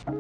Hey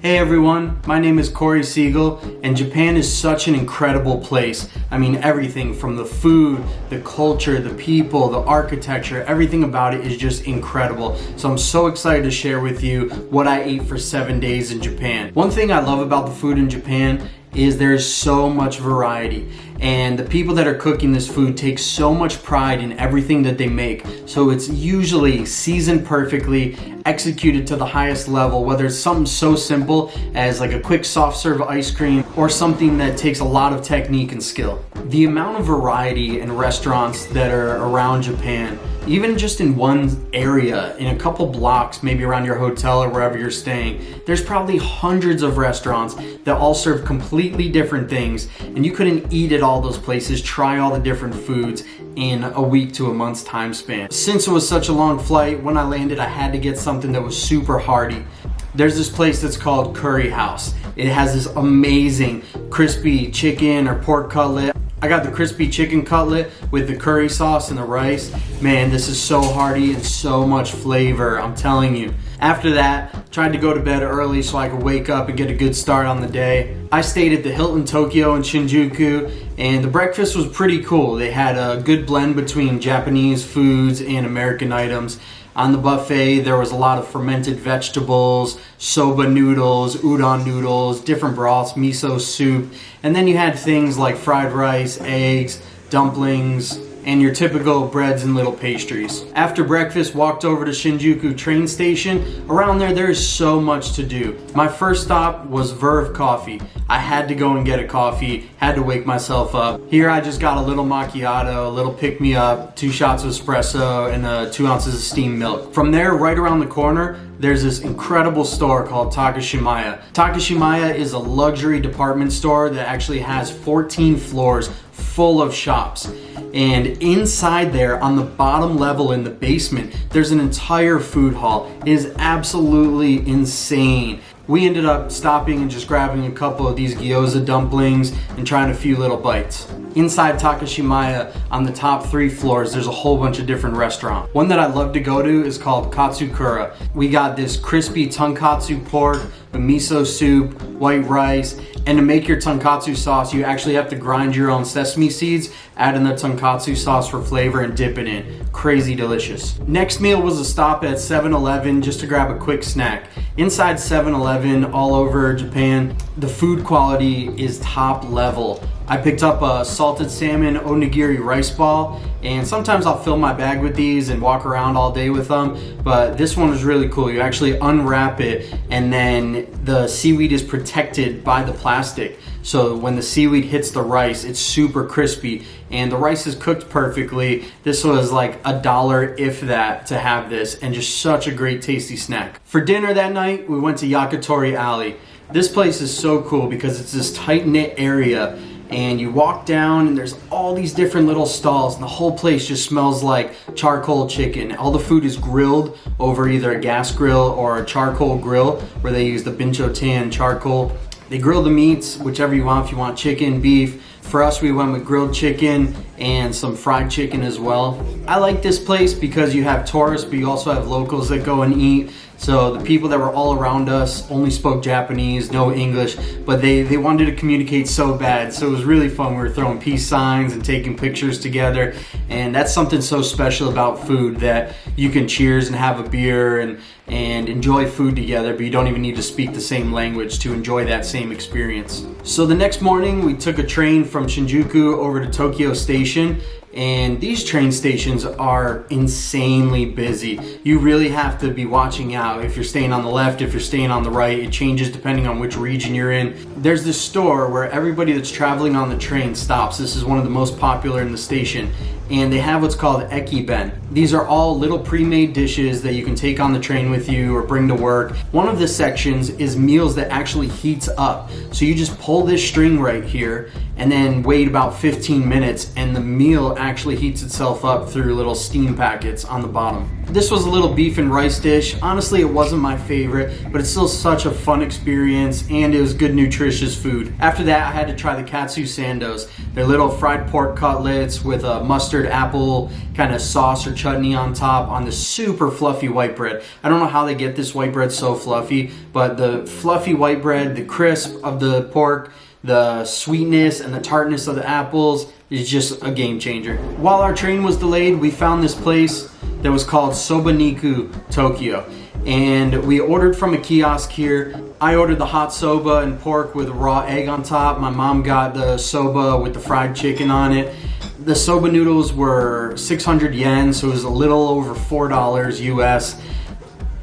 everyone, my name is Corey Siegel, and Japan is such an incredible place. I mean, everything from the food, the culture, the people, the architecture, everything about it is just incredible. So I'm so excited to share with you what I ate for 7 days in Japan. One thing I love about the food in Japan is there's so much variety, and the people that are cooking this food take so much pride in everything that they make. So it's usually seasoned perfectly, executed to the highest level, whether it's something so simple as like a quick soft serve ice cream or something that takes a lot of technique and skill. The amount of variety in restaurants that are around Japan, even just in one area, in a couple blocks, maybe around your hotel or wherever you're staying, there's probably hundreds of restaurants that all serve completely different things, and you couldn't eat at all those places, try all the different foods in a week to a month's time span. Since it was such a long flight, when I landed, I had to get something that was super hearty. There's this place that's called Curry House. It has this amazing crispy chicken or pork cutlet. I got the crispy chicken cutlet with the curry sauce and the rice. Man, this is so hearty and so much flavor, I'm telling you. After that, tried to go to bed early so I could wake up and get a good start on the day. I stayed at the Hilton Tokyo in Shinjuku, and the breakfast was pretty cool. They had a good blend between Japanese foods and American items. On the buffet, there was a lot of fermented vegetables, soba noodles, udon noodles, different broths, miso soup, and then you had things like fried rice, eggs, dumplings, and your typical breads and little pastries. After breakfast, walked over to Shinjuku train station. Around there is so much to do. My first stop was Verve Coffee. I had to go and get a coffee, had to wake myself up. Here I just got a little macchiato, a little pick-me-up, 2 shots of espresso, and 2 ounces of steamed milk. From there, right around the corner, there's this incredible store called Takashimaya. Takashimaya is a luxury department store that actually has 14 floors full of shops. And inside there, on the bottom level in the basement, there's an entire food hall. It is absolutely insane. We ended up stopping and just grabbing a couple of these gyoza dumplings and trying a few little bites. Inside Takashimaya, on the top 3 floors, there's a whole bunch of different restaurants. One that I love to go to is called Katsukura. We got this crispy tonkatsu pork, the miso soup, white rice, and to make your tonkatsu sauce, you actually have to grind your own sesame seeds, add in the tonkatsu sauce for flavor, and dip it in. Crazy delicious. Next meal was a stop at 7-Eleven just to grab a quick snack. Inside 7-Eleven all over Japan, the food quality is top level. I picked up a salted salmon onigiri rice ball, and sometimes I'll fill my bag with these and walk around all day with them, but this one was really cool. You actually unwrap it, and then the seaweed is protected by the plastic. So when the seaweed hits the rice, it's super crispy, and the rice is cooked perfectly. This was like $1, if that, to have this, and just such a great tasty snack. For dinner that night, we went to Yakitori Alley. This place is so cool because it's this tight-knit area, and you walk down and there's all these different little stalls, and the whole place just smells like charcoal chicken. All the food is grilled over either a gas grill or a charcoal grill where they use the binchotan charcoal. They grill the meats, whichever you want, if you want chicken, beef. For us, we went with grilled chicken and some fried chicken as well. I like this place because you have tourists, but you also have locals that go and eat. So the people that were all around us only spoke Japanese, no English, but they wanted to communicate so bad. So it was really fun. We were throwing peace signs and taking pictures together. And that's something so special about food, that you can cheers and have a beer and enjoy food together, but you don't even need to speak the same language to enjoy that same experience. So the next morning, we took a train from Shinjuku over to Tokyo Station. And these train stations are insanely busy. You really have to be watching out if you're staying on the left, if you're staying on the right. It changes depending on which region you're in. There's this store where everybody that's traveling on the train stops. This is one of the most popular in the station. And they have what's called ekiben. These are all little pre-made dishes that you can take on the train with you or bring to work. One of the sections is meals that actually heats up. So you just pull this string right here and then wait about 15 minutes, and the meal actually heats itself up through little steam packets on the bottom. This was a little beef and rice dish. Honestly, it wasn't my favorite, but it's still such a fun experience, and it was good, nutritious food. After that, I had to try the katsu sandos. They're little fried pork cutlets with a mustard apple kind of sauce or chutney on top on the super fluffy white bread. I don't know how they get this white bread so fluffy, but the fluffy white bread, the crisp of the pork, the sweetness and the tartness of the apples is just a game changer. While our train was delayed, we found this place that was called Sobaniku Tokyo, and we ordered from a kiosk here. I ordered the hot soba and pork with a raw egg on top. My mom got the soba with the fried chicken on it. The soba noodles were 600 yen, so it was a little over $4 US.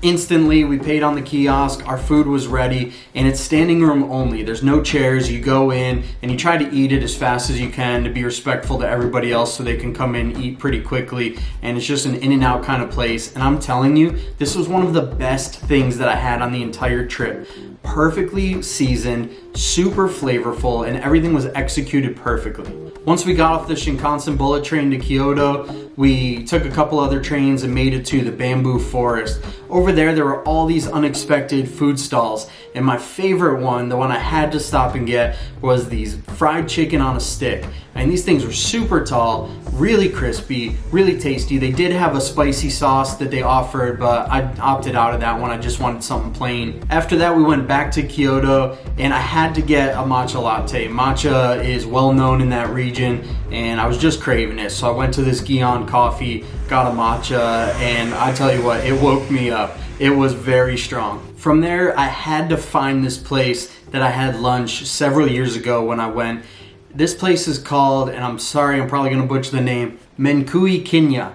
Instantly, we paid on the kiosk, our food was ready, and it's standing room only. There's no chairs. You go in and you try to eat it as fast as you can to be respectful to everybody else so they can come in and eat pretty quickly. And it's just an in and out kind of place. And I'm telling you, this was one of the best things that I had on the entire trip. Perfectly seasoned, super flavorful, and everything was executed perfectly. Once we got off the Shinkansen bullet train to Kyoto, we took a couple other trains and made it to the bamboo forest. Over there were all these unexpected food stalls, and my favorite one, the one I had to stop and get, was these fried chicken on a stick. And these things were super tall, really crispy, really tasty. They did have a spicy sauce that they offered, but I opted out of that one. I just wanted something plain. After that, we went back to Kyoto, and I had to get a matcha latte. Matcha is well known in that region, and I was just craving it. So I went to this Gion Coffee, got a matcha, and I tell you what, it woke me up. It was very strong. From there, I had to find this place that I had lunch several years ago when I went. This place is called, and I'm sorry, I'm probably gonna butcher the name, Menkui Kinya.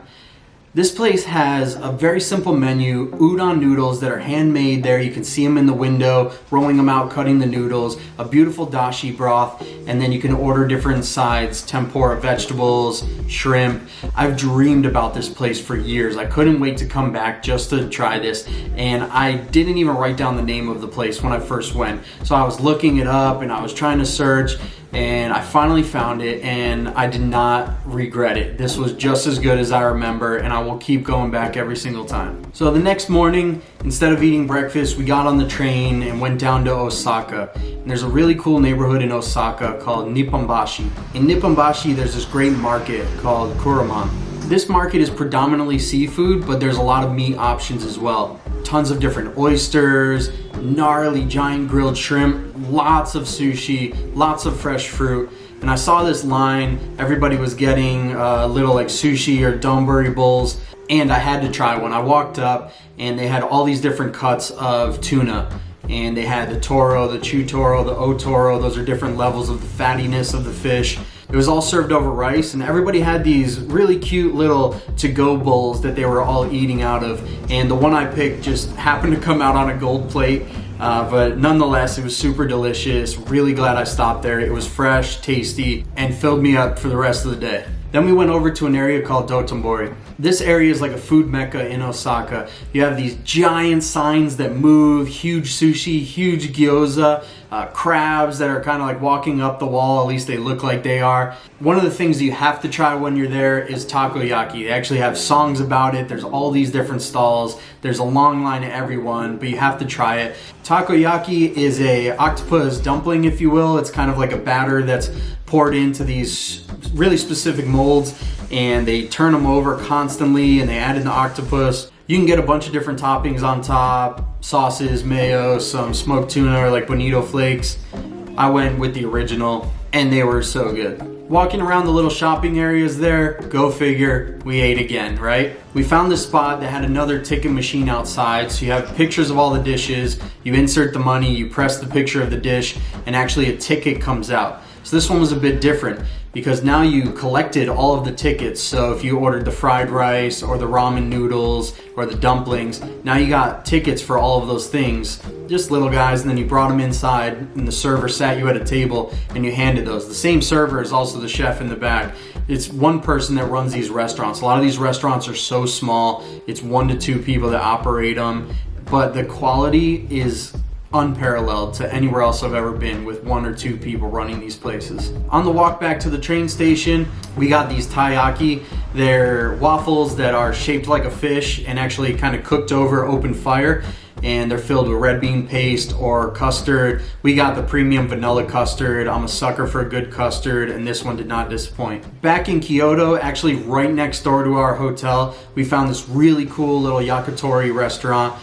This place has a very simple menu, udon noodles that are handmade there. You can see them in the window, rolling them out, cutting the noodles, a beautiful dashi broth, and then you can order different sides, tempura, vegetables, shrimp. I've dreamed about this place for years. I couldn't wait to come back just to try this, and I didn't even write down the name of the place when I first went. So I was looking it up and I was trying to search, and I finally found it, and I did not regret it. This was just as good as I remember, and I will keep going back every single time. So the next morning, instead of eating breakfast, we got on the train and went down to Osaka. And there's a really cool neighborhood in Osaka called Nipponbashi. In Nipponbashi, there's this great market called Kuruman. This market is predominantly seafood, but there's a lot of meat options as well. Tons of different oysters, gnarly giant grilled shrimp, lots of sushi, lots of fresh fruit. And I saw this line, everybody was getting little like sushi or donburi bowls, and I had to try one. I walked up and they had all these different cuts of tuna. And they had the toro, the chutoro, the otoro. Those are different levels of the fattiness of the fish. It was all served over rice, and everybody had these really cute little to-go bowls that they were all eating out of. And the one I picked just happened to come out on a gold plate, but nonetheless, it was super delicious. Really glad I stopped there. It was fresh, tasty, and filled me up for the rest of the day. Then we went over to an area called Dotabori. This area is like a food mecca in Osaka. You have these giant signs that move, huge sushi, huge gyoza, crabs that are kind of like walking up the wall, at least they look like they are. One of the things you have to try when you're there is takoyaki. They actually have songs about it. There's all these different stalls. There's a long line at everyone, but you have to try it. Takoyaki is a octopus dumpling, if you will. It's kind of like a batter that's poured into these really specific molds, and they turn them over constantly, and they add in the octopus. You can get a bunch of different toppings on top, sauces, mayo, some smoked tuna or like bonito flakes. I went with the original, and they were so good. Walking around the little shopping areas there, go figure, we ate again, right? We found this spot that had another ticket machine outside, so you have pictures of all the dishes, you insert the money, you press the picture of the dish, and actually a ticket comes out. So this one was a bit different because now you collected all of the tickets. So if you ordered the fried rice or the ramen noodles or the dumplings, now you got tickets for all of those things, just little guys, and then you brought them inside and the server sat you at a table and you handed those. The same server is also the chef in the back. It's one person that runs these restaurants. A lot of these restaurants are so small, it's 1 to 2 people that operate them, but the quality is unparalleled to anywhere else I've ever been, with 1 or 2 people running these places. On the walk back to the train station, we got these taiyaki. They're waffles that are shaped like a fish and actually kind of cooked over open fire, and they're filled with red bean paste or custard. We got the premium vanilla custard. I'm a sucker for a good custard, and this one did not disappoint. Back in Kyoto, actually right next door to our hotel, we found this really cool little yakitori restaurant.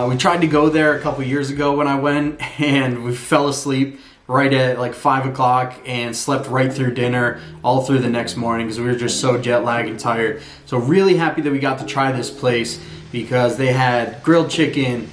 We tried to go there a couple years ago when I went, and we fell asleep right at like 5 o'clock and slept right through dinner all through the next morning because we were just so jet lagged and tired. So really happy that we got to try this place because they had grilled chicken,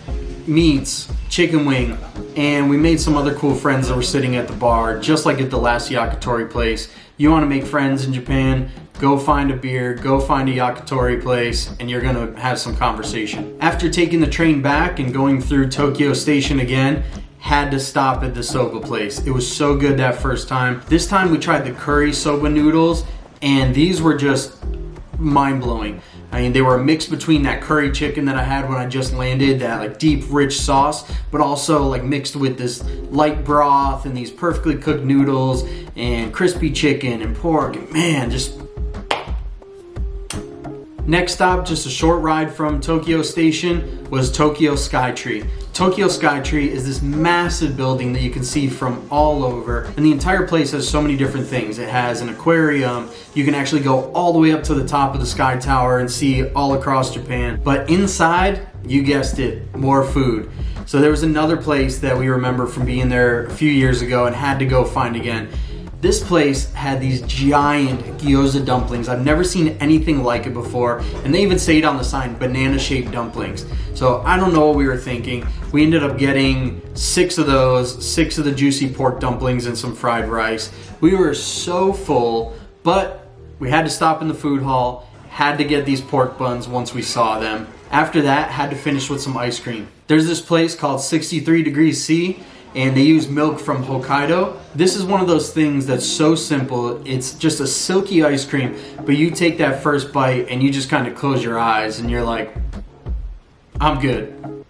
meats, chicken wing, and we made some other cool friends that were sitting at the bar, just like at the last yakitori place. You want to make friends in Japan, go find a beer, go find a yakitori place, and you're gonna have some conversation. After taking the train back and going through Tokyo Station again, had to stop at the soba place. It was so good that first time. This time we tried the curry soba noodles, and these were just mind-blowing. I mean, they were a mix between that curry chicken that I had when I just landed, that like deep, rich sauce, but also like mixed with this light broth and these perfectly cooked noodles and crispy chicken and pork. And man, just... Next stop, just a short ride from Tokyo Station, was Tokyo Skytree. Tokyo Skytree is this massive building that you can see from all over, and the entire place has so many different things. It has an aquarium, you can actually go all the way up to the top of the Sky Tower and see all across Japan. But inside, you guessed it, more food. So there was another place that we remember from being there a few years ago and had to go find again. This place had these giant gyoza dumplings. I've never seen anything like it before. And they even say it on the sign, banana-shaped dumplings. So I don't know what we were thinking. We ended up getting 6 of those, 6 of the juicy pork dumplings and some fried rice. We were so full, but we had to stop in the food hall, had to get these pork buns once we saw them. After that, had to finish with some ice cream. There's this place called 63 Degrees C, and they use milk from Hokkaido. This is one of those things that's so simple. It's just a silky ice cream, but you take that first bite and you just kind of close your eyes and you're like, I'm good.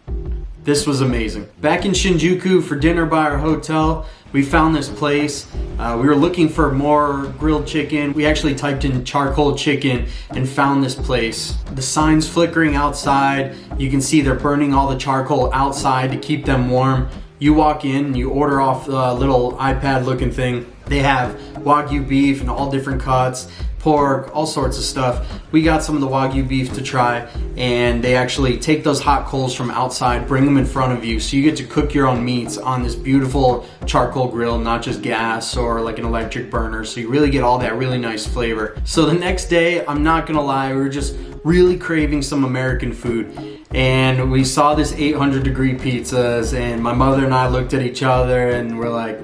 This was amazing. Back in Shinjuku for dinner by our hotel, we found this place. We were looking for more grilled chicken. We actually typed in charcoal chicken and found this place. The signs flickering outside. You can see they're burning all the charcoal outside to keep them warm. You walk in and you order off the little iPad looking thing. They have Wagyu beef in all different cuts, pork, all sorts of stuff. We got some of the Wagyu beef to try, and they actually take those hot coals from outside, bring them in front of you, so you get to cook your own meats on this beautiful charcoal grill, not just gas or like an electric burner, so you really get all that really nice flavor. So the next day, I'm not gonna lie, we were just really craving some American food. And we saw this 800 degree pizzas, and my mother and I looked at each other and we're like,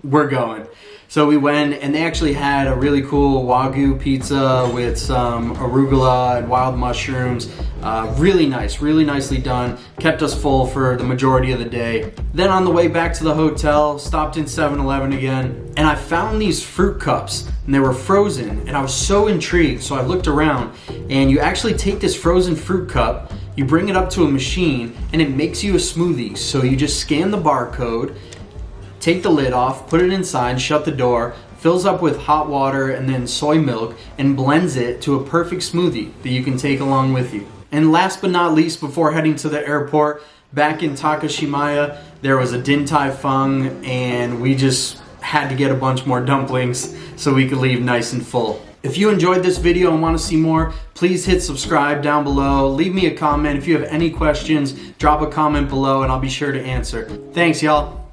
we're going. So we went, and they actually had a really cool Wagyu pizza with some arugula and wild mushrooms. Really nice, really nicely done. Kept us full for the majority of the day. Then on the way back to the hotel, stopped in 7-Eleven again, and I found these fruit cups, and they were frozen, and I was so intrigued, so I looked around, and you actually take this frozen fruit cup, you bring it up to a machine, and it makes you a smoothie. So you just scan the barcode, take the lid off, put it inside, shut the door, fills up with hot water and then soy milk, and blends it to a perfect smoothie that you can take along with you. And last but not least, before heading to the airport, back in Takashimaya, there was a Din Tai Fung, and we just had to get a bunch more dumplings so we could leave nice and full. If you enjoyed this video and want to see more, please hit subscribe down below. Leave me a comment. If you have any questions, drop a comment below and I'll be sure to answer. Thanks, y'all.